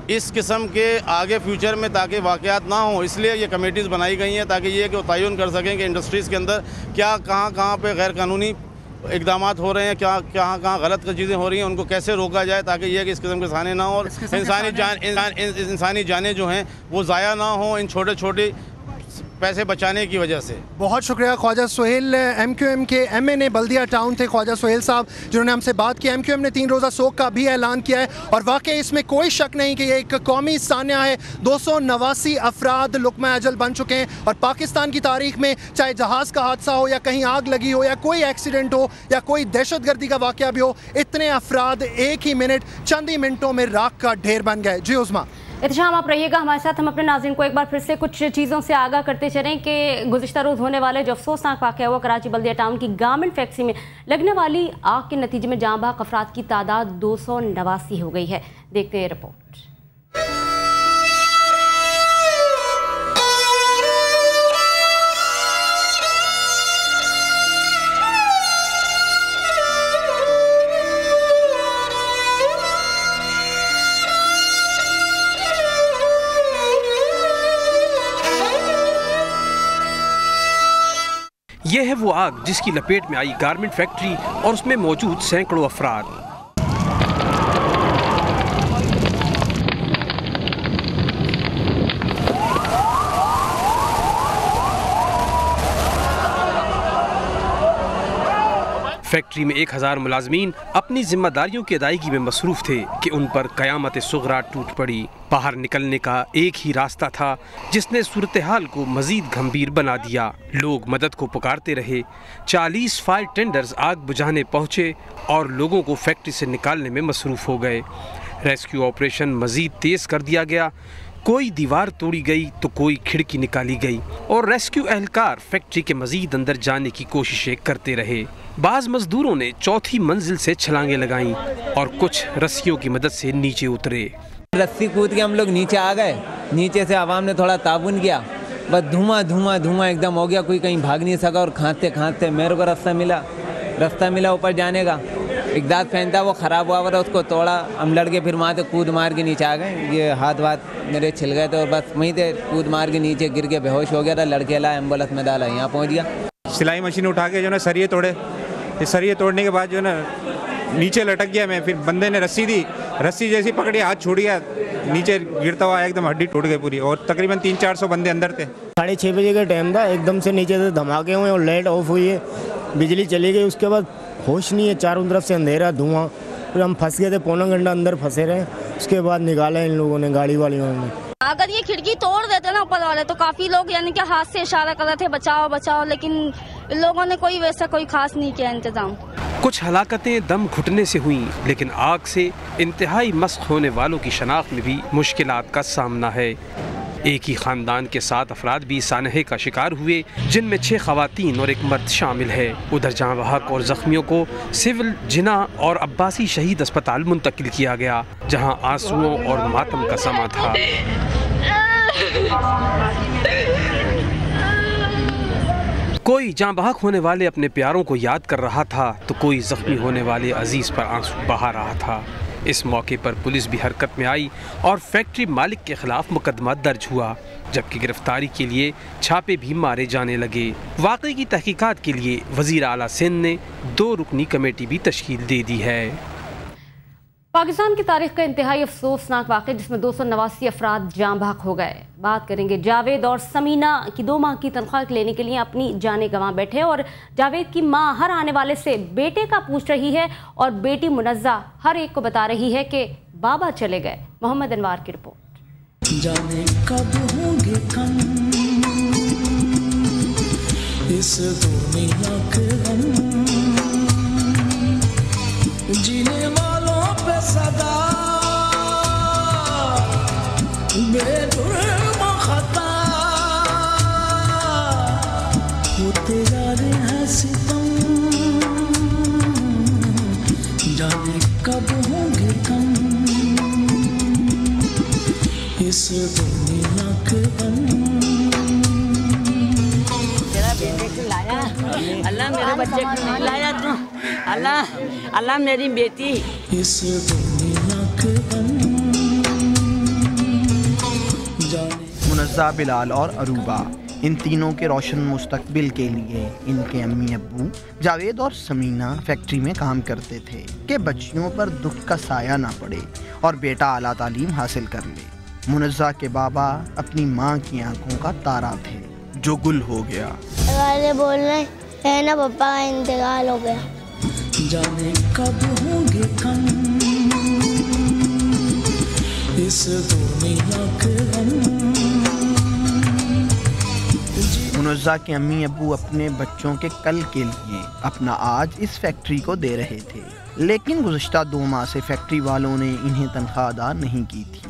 इस किस्म के आगे फ्यूचर में ताकि वाक़यात ना हो, इसलिए ये कमेटीज़ बनाई गई हैं ताकि ये कि तयन कर सकें कि इंडस्ट्रीज़ के अंदर क्या कहाँ पे गैर कानूनी इक़दामात हो रहे हैं, क्या कहाँ गलत चीज़ें हो रही हैं, उनको कैसे रोका जाए ताकि ये कि इस किस्म के साने ना हो और इंसानी जानें जो हैं वो ज़ाया ना हो इन छोटे छोटे पैसे बचाने की वजह से। बहुत शुक्रिया ख्वाजा सोहेल, MQM के MNA बल्दिया टाउन थे ख्वाजा सोहेल साहब, जिन्होंने हमसे बात की। MQM ने 3 रोज़ा सोग का भी ऐलान किया है और वाकई इसमें कोई शक नहीं कि ये एक कौमी सान्या है। 289 अफराद लुक़मा अजल बन चुके हैं और पाकिस्तान की तारीख में चाहे जहाज़ का हादसा हो या कहीं आग लगी हो या कोई एक्सीडेंट हो या कोई दहशतगर्दी का वाक़या भी हो, इतने अफराद एक ही मिनट चंद ही मिनटों में राख का ढेर बन गए। जी उस्मा। इत्तेशाम आप रहिएगा हमारे साथ। हम अपने नाज़रीन को एक बार फिर से कुछ चीज़ों से आगाह करते चलें कि गुज़िश्ता रोज़ होने वाले जो अफसोसनाक वाक़या हुआ कराची बल्दिया टाउन की गारमेंट फैक्ट्री में लगने वाली आग के नतीजे में जाँ बहक अफराद की तादाद 289 हो गई है। देखते हैं रिपोर्ट। यह है वो आग जिसकी लपेट में आई गारमेंट फैक्ट्री और उसमें मौजूद सैकड़ों अफराद। फैक्ट्री में 1000 मुलाजमीन अपनी जिम्मेदारियों की अदायगी में मसरूफ थे कि उन पर कयामत सुगरा टूट पड़ी। बाहर निकलने का एक ही रास्ता था जिसने सूरत हाल को मजीद गंभीर बना दिया। लोग मदद को पुकारते रहे। 40 फायर टेंडर्स आग बुझाने पहुंचे और लोगों को फैक्ट्री से निकालने में मसरूफ हो गए। रेस्क्यू ऑपरेशन मजीद तेज कर दिया गया। कोई दीवार तोड़ी गई तो कोई खिड़की निकाली गई और रेस्क्यू एहलकार फैक्ट्री के मजीद अंदर जाने की कोशिशें करते रहे। बाज़ मजदूरों ने चौथी मंजिल से छलांगे लगाईं और कुछ रस्सियों की मदद से नीचे उतरे। रस्सी कूद के हम लोग नीचे आ गए। नीचे से आवाम ने थोड़ा ताबुन किया, बस धुआं धुआं धुआं एकदम हो गया। कोई कहीं भाग नहीं सका और खांसते खांसते मेरे को रास्ता मिला ऊपर जाने का। एग्जास्ट फैन था वो ख़राब हुआ था, उसको तोड़ा। हम लड़के फिर वहाँ से कूद मार के नीचे आ गए। ये हाथ मेरे छिल गए थे और बस वहीं से कूद मार के नीचे गिर के बेहोश हो गया था। लड़के ला एम्बुलेंस में डाला, यहाँ पहुँच गया। सिलाई मशीन उठा के जो ना सरिये तोड़े। ये सरिये तोड़ने के बाद जो ना नीचे लटक गया मैं। फिर बंदे ने रस्सी दी, रस्सी जैसी पकड़ी, हाथ छूट गया, नीचे गिरता हुआ एकदम हड्डी टूट गई पूरी। और तकरीबन 300-400 बंदे अंदर थे। 6:30 बजे का टाइम था। एकदम से नीचे से धमाके हुए और लाइट ऑफ हुई है, बिजली चली गई। उसके बाद होश नहीं है, चारों तरफ से अंधेरा धुआं। फिर हम फंस गए थे, पौना घंटा अंदर फंसे रहे। उसके बाद निकाला इन लोगों ने, गाड़ी वालों ने। अगर ये खिड़की तोड़ देते ना ऊपर वाले तो काफी लोग यानी कि हाथ से इशारा कर रहे थे बचाओ बचाओ, लेकिन लोगों ने कोई वैसा कोई खास नहीं किया इंतजाम। कुछ हलाकतें दम घुटने से हुई, लेकिन आग से इंतहाई मस्क होने वालों की शनाख्त में भी मुश्किलात का सामना है। एक ही खानदान के 7 अफराद भी सानहे का शिकार हुए, जिनमें 6 खवातीन और 1 मर्द शामिल है। उधर जाँ बहक और जख्मियों को सिविल, जिना और अब्बासी शहीद अस्पताल मुंतकिल किया गया, जहां आंसुओं और मातम का समा था। कोई जाँ बहक होने वाले अपने प्यारों को याद कर रहा था तो कोई जख्मी होने वाले अजीज पर आंसू बहा रहा था। इस मौके पर पुलिस भी हरकत में आई और फैक्ट्री मालिक के खिलाफ मुकदमा दर्ज हुआ, जबकि गिरफ्तारी के लिए छापे भी मारे जाने लगे। वाक़े की तहकीकात के लिए वज़ीर आला सिंध ने 2 रुकनी कमेटी भी तश्कील दे दी है। पाकिस्तान की तारीख का इंतहाई अफसोसनाक वाक़या जिसमें 289 अफराद जाँ बहक हो गए। बात करेंगे जावेद और समीना की 2 माह की तनख्वाह लेने के लिए अपनी जानें गंवा बैठे और जावेद की माँ हर आने वाले से बेटे का पूछ रही है और बेटी मुनज़्ज़ा हर एक को बता रही है कि बाबा चले गए। मोहम्मद अनवार की रिपोर्ट। जाने कब होंगे कम इस दुनिया के गम, जीने वालों पे सदा बेजुर्म खता होते जा रहे हैं सितम, जाने कब होंगे कम इस दुनिया के गम। तेरा बेटे को लाया अल्लाह, मेरे बच्चे को नहीं लाया तू अल्लाह, अल्लाह मेरी बेटी। इस दुनिया के गम मुनज़्ज़ा, बिलाल और अरूबा, इन तीनों के रोशन मुस्तकबिल के लिए इनके अम्मी अब्बू जावेद और समीना फैक्ट्री में काम करते थे कि बच्चियों पर दुख का साया ना पड़े और बेटा आला तालीम हासिल कर ले। मुनज़्ज़ा के बाबा अपनी माँ की आंखों का तारा थे जो गुल हो गया। वाले बोल रहे हैं ना पापा का इंतकाल हो गया। जाने कब होंगे कम इस दुनिया के गम। मुनज़्ज़ा के अम्मी अब्बू अपने बच्चों के कल के लिए अपना आज इस फैक्ट्री को दे रहे थे, लेकिन गुज़श्ता 2 माह से फैक्ट्री वालों ने इन्हें तनख्वाह अदा नहीं की थी।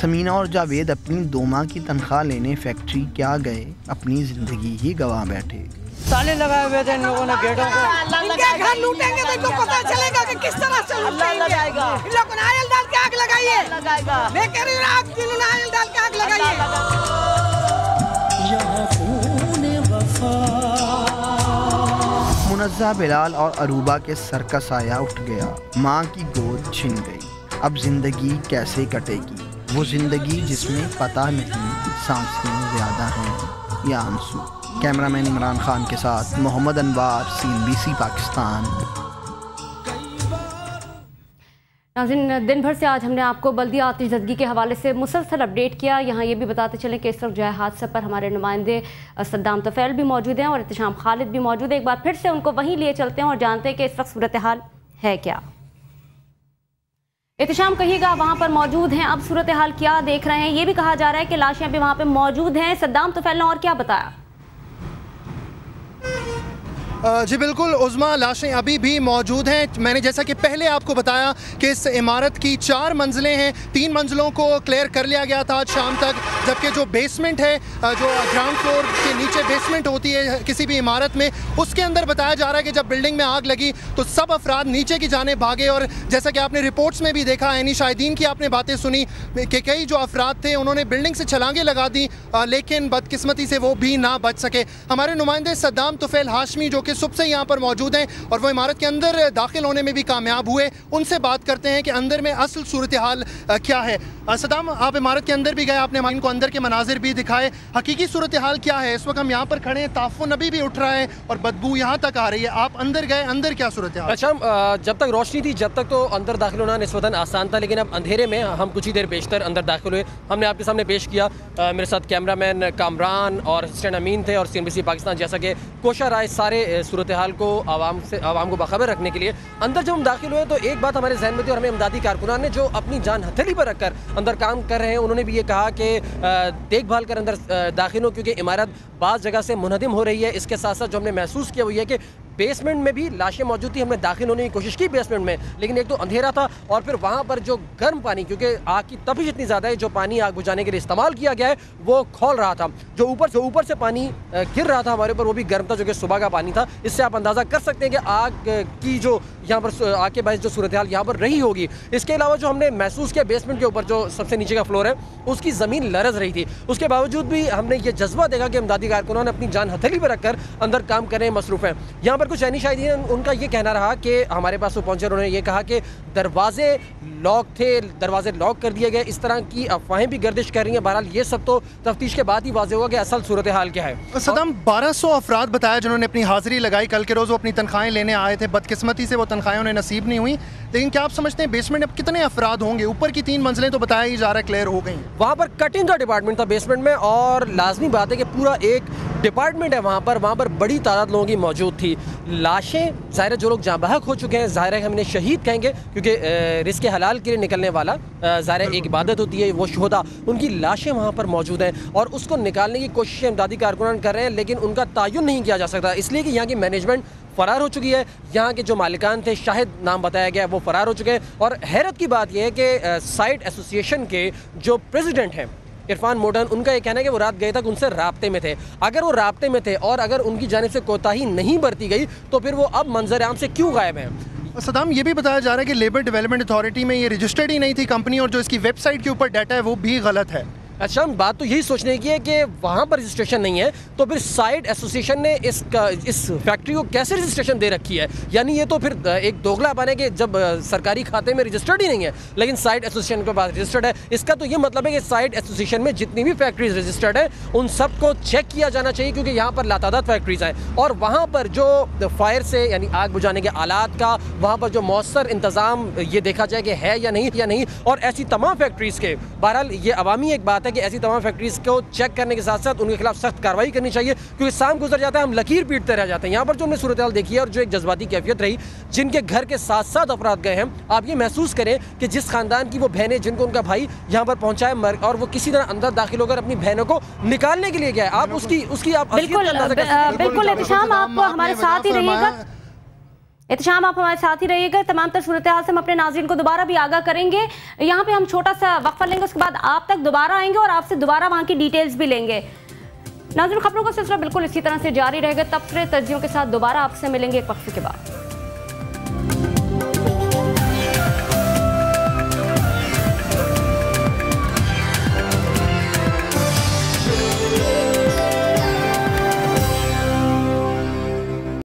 समीना और जावेद अपनी 2 माह की तनख्वाह लेने फैक्ट्री क्या गए, अपनी ज़िंदगी ही गंवा बैठे। ताले लगाए हुए थे इन लोगों ने गेटों को। इनके घर लूटेंगे तो इनको पता चलेगा कि किस तरह से लूटेंगे। इन लोगों ने आयल डाल के आग लगाई है। मैं कह रही हूँ आग जिन्होंने आयल डाल के आग लगाई है। मुनज़्ज़ा, बिलाल और अरूबा के सर का साया उठ गया, माँ की गोद छिन गई। अब जिंदगी कैसे कटेगी, वो जिंदगी जिसमें पता नहीं सांसें ज़्यादा हैं या आंसू। कैमरामैन इमरान खान के साथ मोहम्मद अनवार, CNBC पाकिस्तान। नाज़रीन, दिन भर से आज हमने आपको बल्दिया आतिशज़दगी के हवाले से मुसलसल अपडेट किया। यहाँ ये भी बताते चलें कि इस वक्त जो है हादसे पर हमारे नुमाइंदे सद्दाम तुफ़ैल भी मौजूद हैं और इत्तिशाम खालिद भी मौजूद है। एक बार फिर से उनको वहीं लिए चलते हैं और जानते हैं कि इस वक्त सूरत हाल है क्या। इत्तिशाम, कहिएगा, वहाँ पर मौजूद हैं, अब सूरत हाल क्या देख रहे हैं? ये भी कहा जा रहा है कि लाशें भी वहाँ पर मौजूद हैं। सद्दाम तुफ़ैल ने और क्या बताया? जी बिल्कुल उज़्मा, लाशें अभी भी मौजूद हैं। मैंने जैसा कि पहले आपको बताया कि इस इमारत की 4 मंजिलें हैं, 3 मंजिलों को क्लियर कर लिया गया था आज शाम तक, जबकि जो बेसमेंट है, जो ग्राउंड फ्लोर के नीचे बेसमेंट होती है किसी भी इमारत में, उसके अंदर बताया जा रहा है कि जब बिल्डिंग में आग लगी तो सब अफराद नीचे की जाने भागे। और जैसा कि आपने रिपोर्ट्स में भी देखा, ऐनी शाहिदीन की आपने बातें सुनी कि कई जो अफराद थे उन्होंने बिल्डिंग से छलांगे लगा दी, लेकिन बदकिस्मती से वो भी ना बच सके। हमारे नुमाइंदे सद्दाम तुफ़ैल हाशमी जो कि सुबह से यहाँ पर मौजूद हैं और वो इमारत के अंदर दाखिल होने में भी कामयाब हुए, उनसे बात करते हैं कि अंदर में असल सूरत हाल क्या है। सद्दाम, आप इमारत के अंदर भी गए, आपने इनको अंदर के मनाजिर भी दिखाए, हकीकी सूरत हाल क्या है? इस वक्त हम यहाँ पर खड़े हैं, ताफ़ुन अभी भी उठ रहा है और बदबू यहाँ तक आ रही है। आप अंदर गए, अंदर क्या सूरत हाल? अच्छा, जब तक रोशनी थी जब तक तो अंदर दाखिल होना निस्बतन आसान था, लेकिन अब अंधेरे में हम कुछ ही देर बेशतर अंदर दाखिल हुए। हमने आपके सामने पेश किया, मेरे साथ कैमरामैन कामरान और असिस्टेंट अमीन थे और CNBC पाकिस्तान जैसा कि कोशा राय सारे सूरत हाल को आवाम को बाखबर रखने के लिए। अंदर जब हम दाखिल हुए तो एक बात हमारे जहन में थी और हमें इमदादी कारकुनान ने जो अपनी जान हथेली पर रखकर अंदर काम कर रहे हैं, उन्होंने भी ये कहा कि देखभाल कर अंदर दाखिल हो, क्योंकि इमारत बाज़ जगह से मुनहदिम हो रही है। इसके साथ साथ जो हमने महसूस किया वो ये कि बेसमेंट में भी लाशें मौजूद थी। हमने दाखिल होने की कोशिश की बेसमेंट में, लेकिन एक तो अंधेरा था और फिर वहाँ पर जो गर्म पानी, क्योंकि आग की तपिश इतनी ज़्यादा है, जो पानी आग बुझाने के लिए इस्तेमाल किया गया है वो खौल रहा था। जो ऊपर से पानी गिर रहा था हमारे ऊपर, वो भी गर्म था, जो कि सुबह का पानी था। इससे आप अंदाज़ा कर सकते हैं कि आग की जो यहाँ पर आग के बायस जो सूरत हाल यहाँ पर रही होगी। इसके अलावा जो हमने महसूस किया, बेसमेंट के ऊपर जो सबसे नीचे का फ्लोर है उसकी ज़मीन लरज़ रही थी। उसके बावजूद भी हमने ये जज्बा देखा कि इमदादी कारकुनान अपनी जान हथेली पर रखकर अंदर काम कर रहे हैं, मसरूफ़ हैं। यहाँ पर कुछ ऐनी शायद उनका ये कहना रहा कि हमारे पास वो पहुंचे, उन्होंने ये कहा कि दरवाजे लॉक थे, दरवाजे लॉक कर दिए गए। इस तरह की अफवाहें भी गर्दिश कर रही हैं। बहरहाल ये सब तो तफ्तीश के बाद ही वाज़ेह होगा कि असल सूरत हाल क्या है। सद्दाम, 1200 अफराद बताया जिन्होंने अपनी हाजिरी लगाई। कल के रोज़ वो अपनी तनख्वाहें लेने आए थे, बदकिस्मती से वो तनख्वाहें उन्हें नसीब नहीं हुई। लेकिन क्या आप समझते हैं बेसमेंट में कितने अफराद होंगे? ऊपर की 3 मंजिलें तो बताया ही जा रहा है क्लियर हो गई। वहाँ पर कटिंग का डिपार्टमेंट था बेसमेंट में, और लाजमी बात है कि पूरा एक डिपार्टमेंट है वहाँ पर बड़ी तादाद लोगों की मौजूद थी। लाशें ज़ाहिर जो लोग जाँ बहक हो चुके हैं, ज़ाहिर है हम इन्हें शहीद कहेंगे, क्योंकि रिस्क हलाल के लिए निकलने वाला ज़ाहिर एक इबादत होती है, वो शुहदा, उनकी लाशें वहाँ पर मौजूद हैं और उसको निकालने की कोशिश इमदादी कारकुनान कर रहे हैं, लेकिन उनका तयन नहीं किया जा सकता, इसलिए कि यहाँ की मैनेजमेंट फ़रार हो चुकी है। यहाँ के जो मालिकान थे, शाहिद नाम बताया गया, वो फ़रार हो चुके हैं। और हैरत की बात यह है कि साइट एसोसिएशन के जो प्रेसिडेंट हैं इरफान मोडन, उनका ये कहना है कि वो रात गए तक उनसे राब्ते में थे। अगर वो राब्ते में थे और अगर उनकी जानिब से कोताही नहीं बरती गई तो फिर वो अब मंजर आम से क्यों गायब हैं? सद्दाम, ये भी बताया जा रहा है कि लेबर डेवलपमेंट अथॉरिटी में ये रजिस्टर्ड ही नहीं थी कंपनी, और जो इसकी वेबसाइट के ऊपर डाटा है वो भी गलत है। अच्छा, बात तो यही सोचने की है कि वहाँ पर रजिस्ट्रेशन नहीं है तो फिर साइड एसोसिएशन ने इस फैक्ट्री को कैसे रजिस्ट्रेशन दे रखी है? यानी ये तो फिर एक दोगला बने कि जब सरकारी खाते में रजिस्टर्ड ही नहीं है लेकिन साइड एसोसिएशन के पास रजिस्टर्ड है। इसका तो ये मतलब है कि साइड एसोसिएशन में जितनी भी फैक्ट्रीज रजिस्टर्ड है उन सबको चेक किया जाना चाहिए, क्योंकि यहाँ पर लातादाद फैक्ट्रीज हैं और वहाँ पर जो फायर से यानी आग बुझाने के आलात का वहाँ पर जो मौसर इंतज़ाम ये देखा जाए कि है या नहीं। और ऐसी तमाम फैक्ट्रीज़ के बहरहाल ये अवामी एक बात है कि ऐसी तमाम फैक्ट्रीज को चेक करने के साथ साथ उनके खिलाफ सख्त कार्रवाई करनी चाहिए, क्योंकि शाम गुजर जाता है हम लकीर पीटते रह जाते हैं। यहाँ पर जो हमने सूरत हाल देखी है और जो एक जज्बाती कैफियत रही, जिनके घर के 7 अफराद गए हैं, आप ये महसूस करें कि जिस खानदान की वो बहनें जिनको उनका भाई यहाँ पर पहुंचा है और वो किसी तरह अंदर दाखिल होकर अपनी बहनों को निकालने के लिए गया है, आप उसकी आप बिल्कुल एहतिशाम आप हमारे साथ ही रहिएगा। एहतिशाम आप हमारे साथ ही रहिएगा। तमाम तर सूरत हाल से हम अपने नाज़रीन को दोबारा भी आगाह करेंगे। यहाँ पे हम छोटा सा वक्फा लेंगे, उसके बाद आप तक दोबारा आएंगे और आपसे दोबारा वहाँ की डिटेल्स भी लेंगे। नाज़रीन, खबरों का सिलसिला बिल्कुल इसी तरह से जारी रहेगा। तबसरे तज्जियों के साथ दोबारा आपसे मिलेंगे एक वक्फे के बाद।